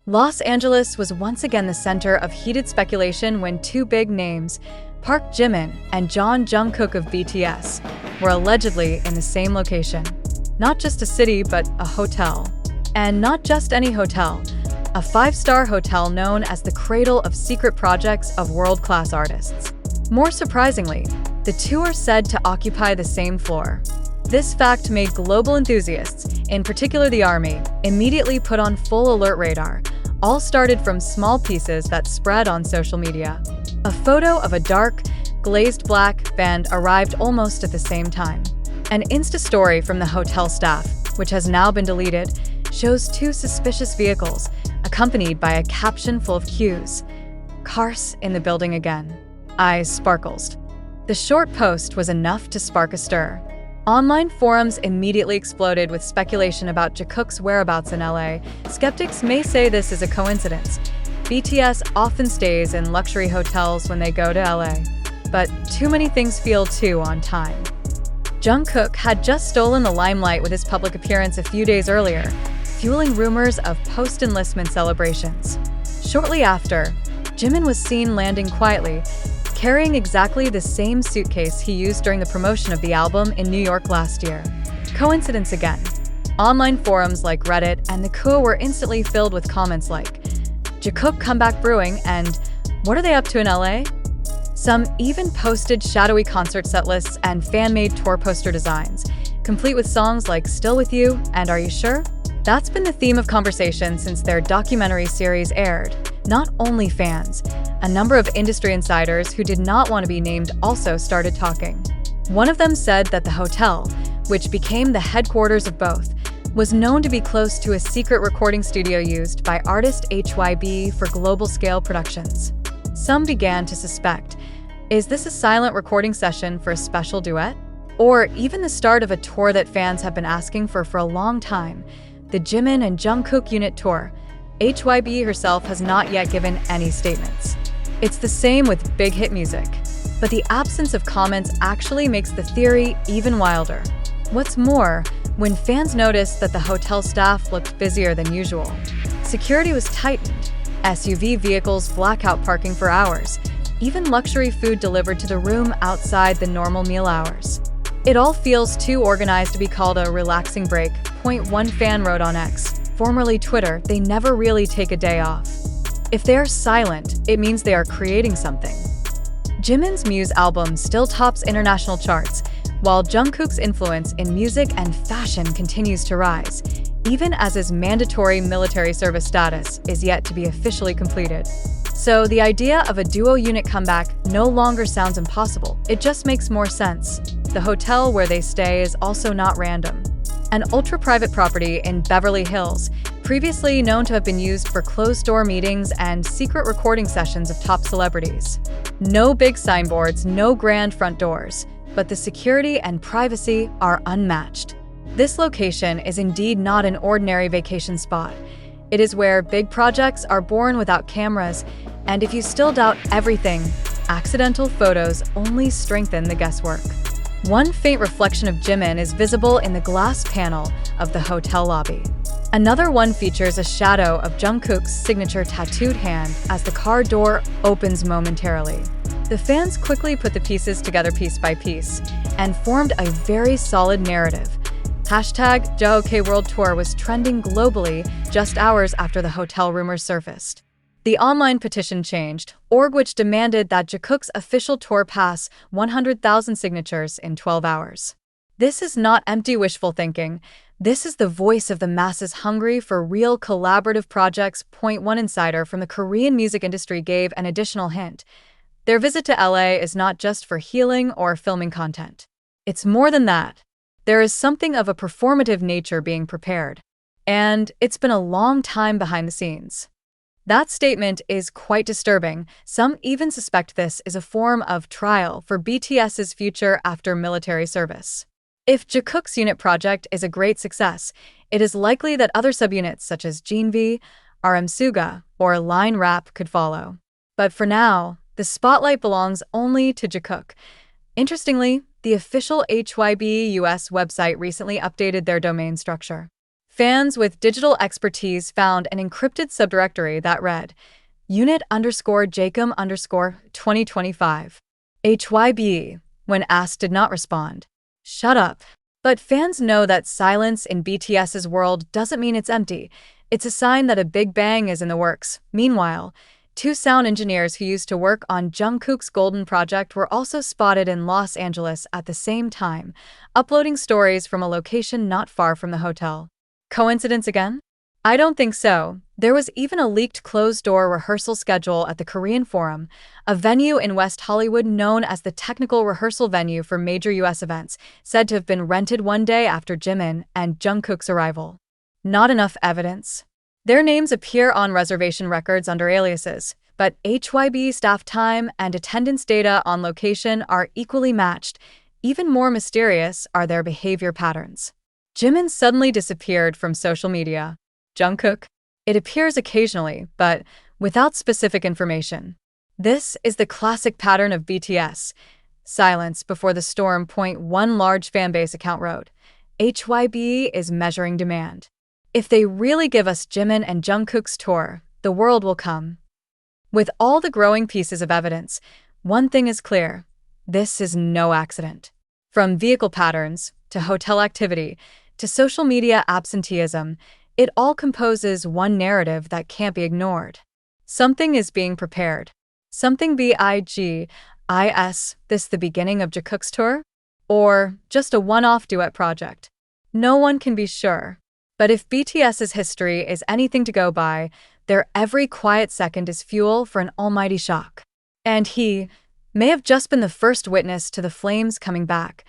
Los Angeles was once again the center of heated speculation when two big names, Park Jimin and Jungkook of BTS, were allegedly in the same location. Not just a city, but a hotel. And not just any hotel, a five-star hotel known as the cradle of secret projects of world-class artists. More surprisingly, the two are said to occupy the same floor. This fact made global enthusiasts, in particular the Army, immediately put on full alert radar. All started from small pieces that spread on social media. A photo of a dark, glazed black van arrived almost at the same time. An Insta story from the hotel staff, which has now been deleted, shows two suspicious vehicles, accompanied by a caption full of cues. "Cars in the building again." Eyes sparkled. The short post was enough to spark a stir. Online forums immediately exploded with speculation about Jungkook's whereabouts in LA. Skeptics may say this is a coincidence. BTS often stays in luxury hotels when they go to LA. But too many things feel too on time. Jungkook had just stolen the limelight with his public appearance a few days earlier, fueling rumors of post-enlistment celebrations. Shortly after, Jimin was seen landing quietly, carrying exactly the same suitcase he used during the promotion of the album in New York last year. Coincidence again. Online forums like Reddit and the vkook were instantly filled with comments like, "Jungkook comeback brewing," and "What are they up to in LA?" Some even posted shadowy concert set lists and fan-made tour poster designs, complete with songs like "Still With You" and "Are You Sure?" That's been the theme of conversation since their documentary series aired. Not only fans, a number of industry insiders who did not want to be named also started talking. One of them said that the hotel, which became the headquarters of both, was known to be close to a secret recording studio used by artist HYB for global-scale productions. Some began to suspect, is this a silent recording session for a special duet? Or even the start of a tour that fans have been asking for a long time, the Jimin and Jungkook unit tour. HYB herself has not yet given any statements. It's the same with big hit music, but the absence of comments actually makes the theory even wilder. What's more, when fans noticed that the hotel staff looked busier than usual, security was tightened, SUV vehicles blackout parking for hours, even luxury food delivered to the room outside the normal meal hours. It all feels too organized to be called a relaxing break. One fan wrote on X, formerly Twitter, "They never really take a day off." If they are silent, it means they are creating something. Jimin's Muse album still tops international charts, while Jungkook's influence in music and fashion continues to rise, even as his mandatory military service status is yet to be officially completed. So the idea of a duo unit comeback no longer sounds impossible, it just makes more sense. The hotel where they stay is also not random. An ultra-private property in Beverly Hills, previously known to have been used for closed-door meetings and secret recording sessions of top celebrities. No big signboards, no grand front doors, but the security and privacy are unmatched. This location is indeed not an ordinary vacation spot. It is where big projects are born without cameras, and if you still doubt everything, accidental photos only strengthen the guesswork. One faint reflection of Jimin is visible in the glass panel of the hotel lobby. Another one features a shadow of Jungkook's signature tattooed hand as the car door opens momentarily. The fans quickly put the pieces together piece by piece and formed a very solid narrative. Hashtag JINCHII World Tour was trending globally just hours after the hotel rumors surfaced. The online petition changed, which demanded that Jungkook's official tour pass 100,000 signatures in 12 hours. This is not empty wishful thinking. This is the voice of the masses hungry for real collaborative projects. One insider from the Korean music industry gave an additional hint. Their visit to LA is not just for healing or filming content. It's more than that. There is something of a performative nature being prepared. And it's been a long time behind the scenes. That statement is quite disturbing. Some even suspect this is a form of trial for BTS's future after military service. If Jungkook's unit project is a great success, it is likely that other subunits such as JINCHI-TV, RM or Line Rap could follow. But for now, the spotlight belongs only to Jungkook. Interestingly, the official HYB US website recently updated their domain structure. Fans with digital expertise found an encrypted subdirectory that read, unit_jacob_2025. HYBE, when asked, did not respond. Shut up. But fans know that silence in BTS's world doesn't mean it's empty. It's a sign that a big bang is in the works. Meanwhile, two sound engineers who used to work on Jungkook's Golden Project were also spotted in Los Angeles at the same time, uploading stories from a location not far from the hotel. Coincidence again? I don't think so. There was even a leaked closed-door rehearsal schedule at the Korean Forum, a venue in West Hollywood known as the technical rehearsal venue for major U.S. events, said to have been rented one day after Jimin and Jungkook's arrival. Not enough evidence. Their names appear on reservation records under aliases, but HYB staff time and attendance data on location are equally matched. Even more mysterious are their behavior patterns. Jimin suddenly disappeared from social media. Jungkook? It appears occasionally, but without specific information. This is the classic pattern of BTS. Silence before the storm. One large fanbase account wrote, HYB is measuring demand. If they really give us Jimin and Jungkook's tour, the world will come. With all the growing pieces of evidence, one thing is clear. This is no accident. From vehicle patterns, to hotel activity, to social media absenteeism, it all composes one narrative that can't be ignored. Something is being prepared. Something big. This the beginning of Jungkook's tour? Or just a one-off duet project? No one can be sure. But if BTS's history is anything to go by, their every quiet second is fuel for an almighty shock. And he may have just been the first witness to the flames coming back.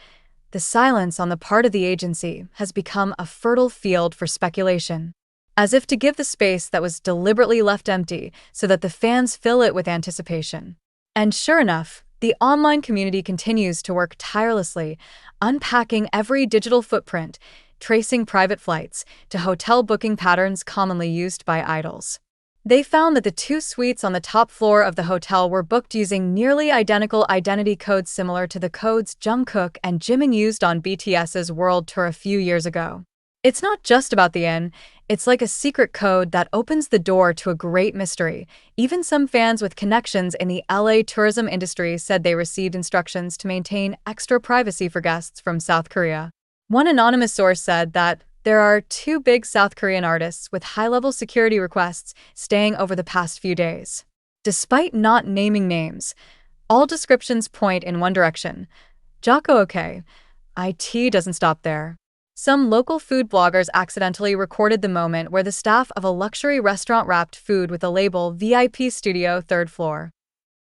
The silence on the part of the agency has become a fertile field for speculation, as if to give the space that was deliberately left empty so that the fans fill it with anticipation. And sure enough, the online community continues to work tirelessly, unpacking every digital footprint, tracing private flights to hotel booking patterns commonly used by idols. They found that the two suites on the top floor of the hotel were booked using nearly identical identity codes similar to the codes Jungkook and Jimin used on BTS's world tour a few years ago. It's not just about the inn, it's like a secret code that opens the door to a great mystery. Even some fans with connections in the LA tourism industry said they received instructions to maintain extra privacy for guests from South Korea. One anonymous source said that there are two big South Korean artists with high-level security requests staying over the past few days. Despite not naming names, all descriptions point in one direction. Jocko okay. IT doesn't stop there. Some local food bloggers accidentally recorded the moment where the staff of a luxury restaurant wrapped food with the label VIP Studio 3rd floor.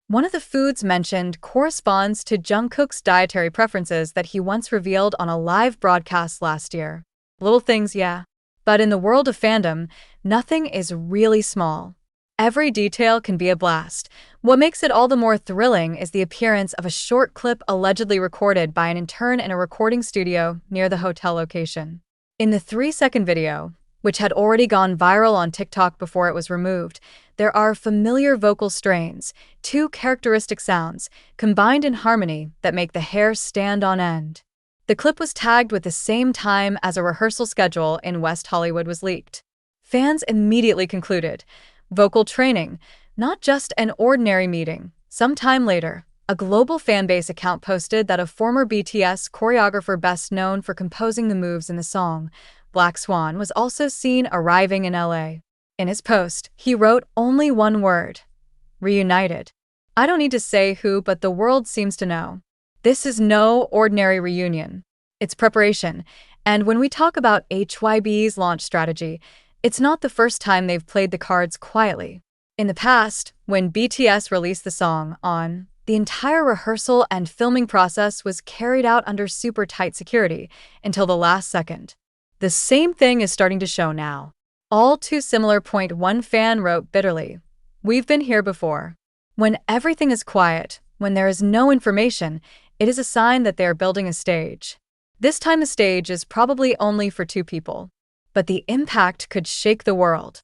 One of the foods mentioned corresponds to Jungkook's dietary preferences that he once revealed on a live broadcast last year. Little things, yeah. But in the world of fandom, nothing is really small. Every detail can be a blast. What makes it all the more thrilling is the appearance of a short clip allegedly recorded by an intern in a recording studio near the hotel location. In the 3-second video, which had already gone viral on TikTok before it was removed, there are familiar vocal strains, two characteristic sounds, combined in harmony that make the hair stand on end. The clip was tagged with the same time as a rehearsal schedule in West Hollywood was leaked. Fans immediately concluded, vocal training, not just an ordinary meeting. Sometime later, a global fanbase account posted that a former BTS choreographer best known for composing the moves in the song, Black Swan, was also seen arriving in LA. In his post, he wrote only one word: reunited. I don't need to say who, but the world seems to know. This is no ordinary reunion. It's preparation, and when we talk about HYB's launch strategy, it's not the first time they've played the cards quietly. In the past, when BTS released the song On, the entire rehearsal and filming process was carried out under super tight security until the last second. The same thing is starting to show now. All too similar. One fan wrote bitterly, "We've been here before." When everything is quiet, when there is no information, it is a sign that they are building a stage. This time the stage is probably only for two people, but the impact could shake the world.